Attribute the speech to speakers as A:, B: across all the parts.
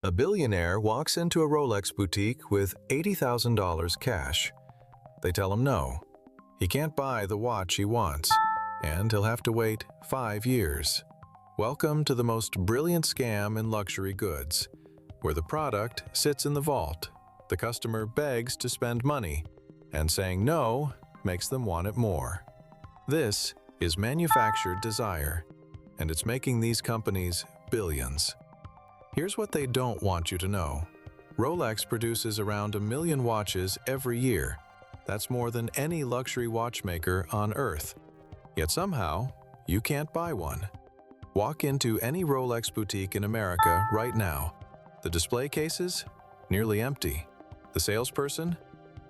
A: A billionaire walks into a Rolex boutique with $80,000 cash. They tell him no. He can't buy the watch he wants, and he'll have to wait 5 years. Welcome to the most brilliant scam in luxury goods, where the product sits in the vault. The customer begs to spend money, and saying no makes them want it more. This is manufactured desire, and it's making these companies billions. Here's what they don't want you to know. Rolex produces around 1 million watches every year. That's more than any luxury watchmaker on Earth. Yet somehow, you can't buy one. Walk into any Rolex boutique in America right now. The display cases? Nearly empty. The salesperson?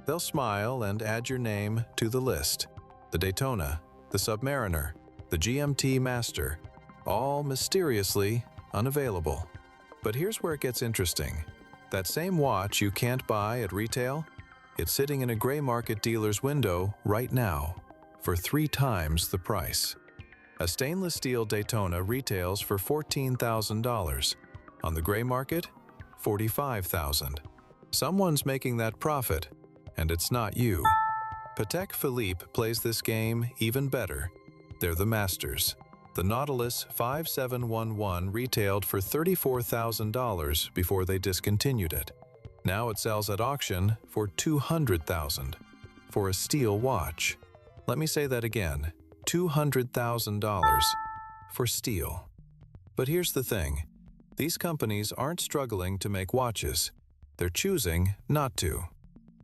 A: They'll smile and add your name to the list. The Daytona, the Submariner, the GMT Master, all mysteriously unavailable. But here's where it gets interesting. That same watch you can't buy at retail, it's sitting in a gray market dealer's window right now for 3 times the price. A stainless steel Daytona retails for $14,000. On the gray market, $45,000. Someone's making that profit, and it's not you. Patek Philippe plays this game even better. They're the masters. The Nautilus 5711 retailed for $34,000 before they discontinued it. Now it sells at auction for $200,000 for a steel watch. Let me say that again, $200,000 for steel. But here's the thing. These companies aren't struggling to make watches. They're choosing not to.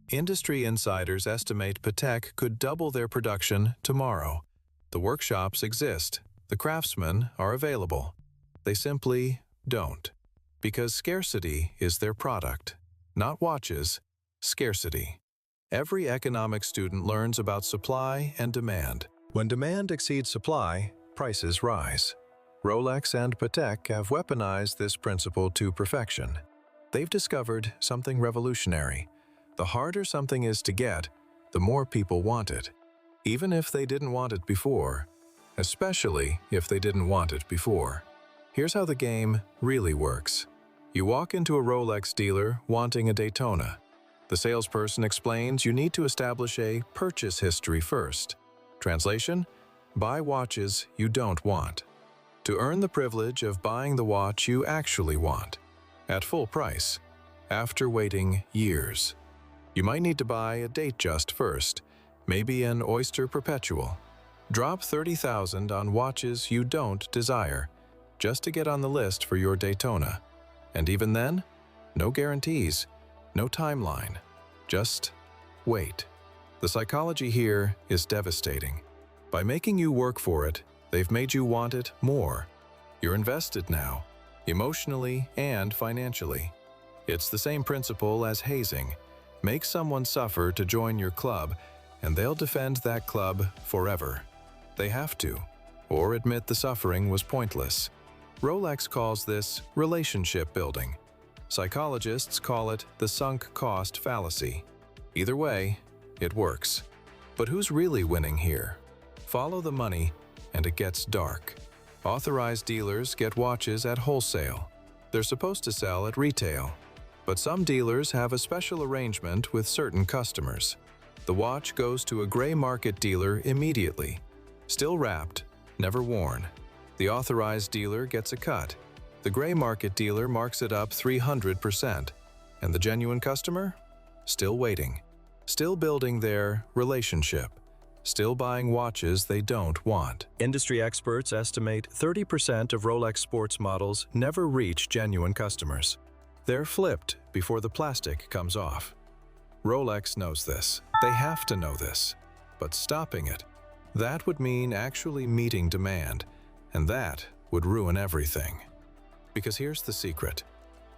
A: Industry insiders estimate Patek could double their production tomorrow. The workshops exist. The craftsmen are available. They simply don't. Because scarcity is their product. Not watches, scarcity. Every economics student learns about supply and demand. When demand exceeds supply, prices rise. Rolex and Patek have weaponized this principle to perfection. They've discovered something revolutionary. The harder something is to get, the more people want it. Even if they didn't want it before. Especially if they didn't want it before. Here's how the game really works. You walk into a Rolex dealer wanting a Daytona. The salesperson explains you need to establish a purchase history first. Translation: buy watches you don't want. To earn the privilege of buying the watch you actually want. At full price. After waiting years. You might need to buy a Datejust first. Maybe an Oyster Perpetual. Drop $30,000 on watches you don't desire, just to get on the list for your Daytona. And even then, no guarantees, no timeline. Just wait. The psychology here is devastating. By making you work for it, they've made you want it more. You're invested now, emotionally and financially. It's the same principle as hazing. Make someone suffer to join your club, and they'll defend that club forever. They have to, or admit the suffering was pointless. Rolex calls this relationship building. Psychologists call it the sunk cost fallacy. Either way, it works. But who's really winning here? Follow the money, and it gets dark. Authorized dealers get watches at wholesale. They're supposed to sell at retail. But some dealers have a special arrangement with certain customers. The watch goes to a gray market dealer immediately. Still wrapped, never worn. The authorized dealer gets a cut. The gray market dealer marks it up 300%. And the genuine customer? Still waiting. Still building their relationship. Still buying watches they don't want. Industry experts estimate 30% of Rolex sports models never reach genuine customers. They're flipped before the plastic comes off. Rolex knows this. They have to know this. But stopping it, that would mean actually meeting demand, and that would ruin everything. Because here's the secret.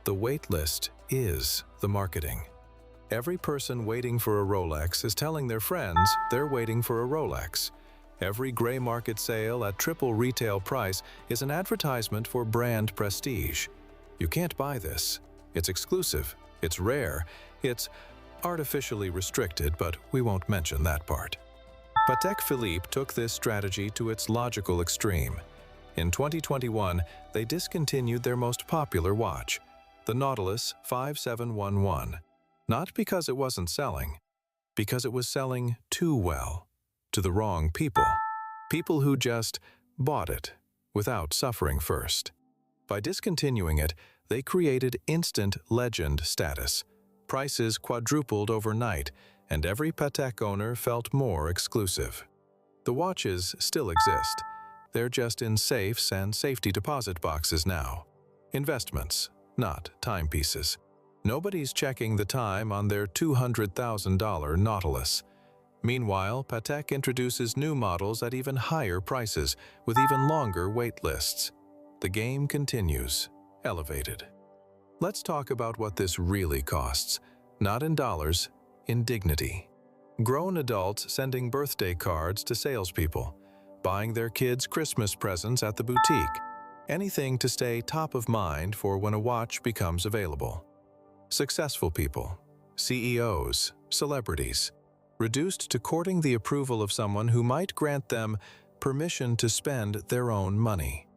A: The wait list is the marketing. Every person waiting for a Rolex is telling their friends they're waiting for a Rolex. Every gray market sale at triple retail price is an advertisement for brand prestige. You can't buy this. It's exclusive. It's rare. It's artificially restricted, but we won't mention that part. Patek Philippe took this strategy to its logical extreme. In 2021, they discontinued their most popular watch. the Nautilus 5711. Not because it wasn't selling, because it was selling too well, to the wrong people. People who just bought it without suffering first. By discontinuing it, they created instant legend status. Prices quadrupled overnight, and every Patek owner felt more exclusive. The watches still exist. They're just in safes and safety deposit boxes now. Investments, not timepieces. Nobody's checking the time on their $200,000 Nautilus. Meanwhile, Patek introduces new models at even higher prices, with even longer wait lists. The game continues, elevated. Let's talk about what this really costs. Not in dollars, in dignity. Grown adults sending birthday cards to salespeople, buying their kids Christmas presents at the boutique. Anything to stay top of mind for when a watch becomes available. Successful people, CEOs, celebrities, reduced to courting the approval of someone who might grant them permission to spend their own money.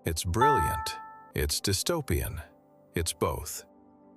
A: It's brilliant, it's dystopian, it's both.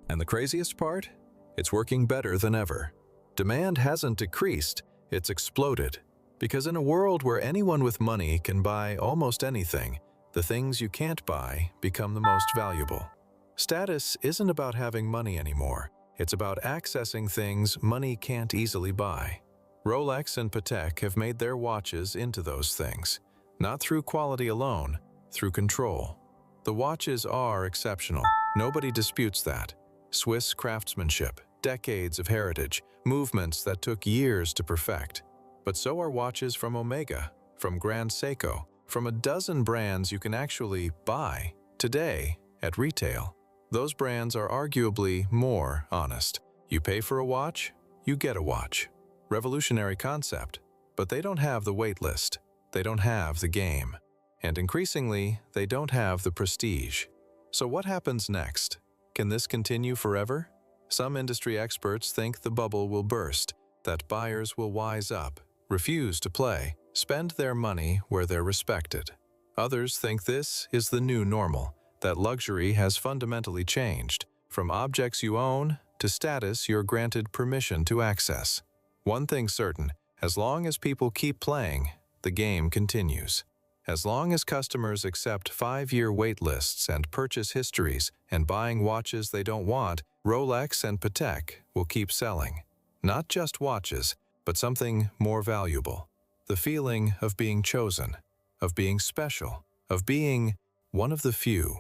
A: And the craziest part? It's working better than ever. Demand hasn't decreased, it's exploded. Because in a world where anyone with money can buy almost anything, the things you can't buy become the most valuable. Status isn't about having money anymore. It's about accessing things money can't easily buy. Rolex and Patek have made their watches into those things. Not through quality alone, through control. The watches are exceptional. Nobody disputes that. Swiss craftsmanship, decades of heritage, movements that took years to perfect. But so are watches from Omega, from Grand Seiko, from a dozen brands you can actually buy today at retail. Those brands are arguably more honest. You pay for a watch, you get a watch. Revolutionary concept, but they don't have the wait list. They don't have the game. And increasingly, they don't have the prestige. So what happens next? Can this continue forever? Some industry experts think the bubble will burst, that buyers will wise up, refuse to play, spend their money where they're respected. Others think this is the new normal, that luxury has fundamentally changed, from objects you own to status you're granted permission to access. One thing's certain, as long as people keep playing, the game continues. As long as customers accept 5-year wait lists and purchase histories and buying watches they don't want, Rolex and Patek will keep selling. Not just watches, but something more valuable. The feeling of being chosen, of being special, of being one of the few.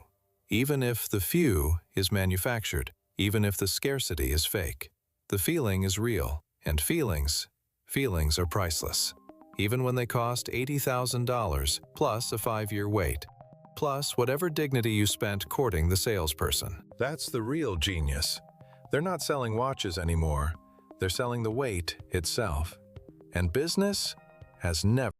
A: Even if the few is manufactured, even if the scarcity is fake. The feeling is real, and feelings are priceless. Even when they cost $80,000, plus a 5-year wait, plus whatever dignity you spent courting the salesperson. That's the real genius. They're not selling watches anymore. They're selling the wait itself. And business has never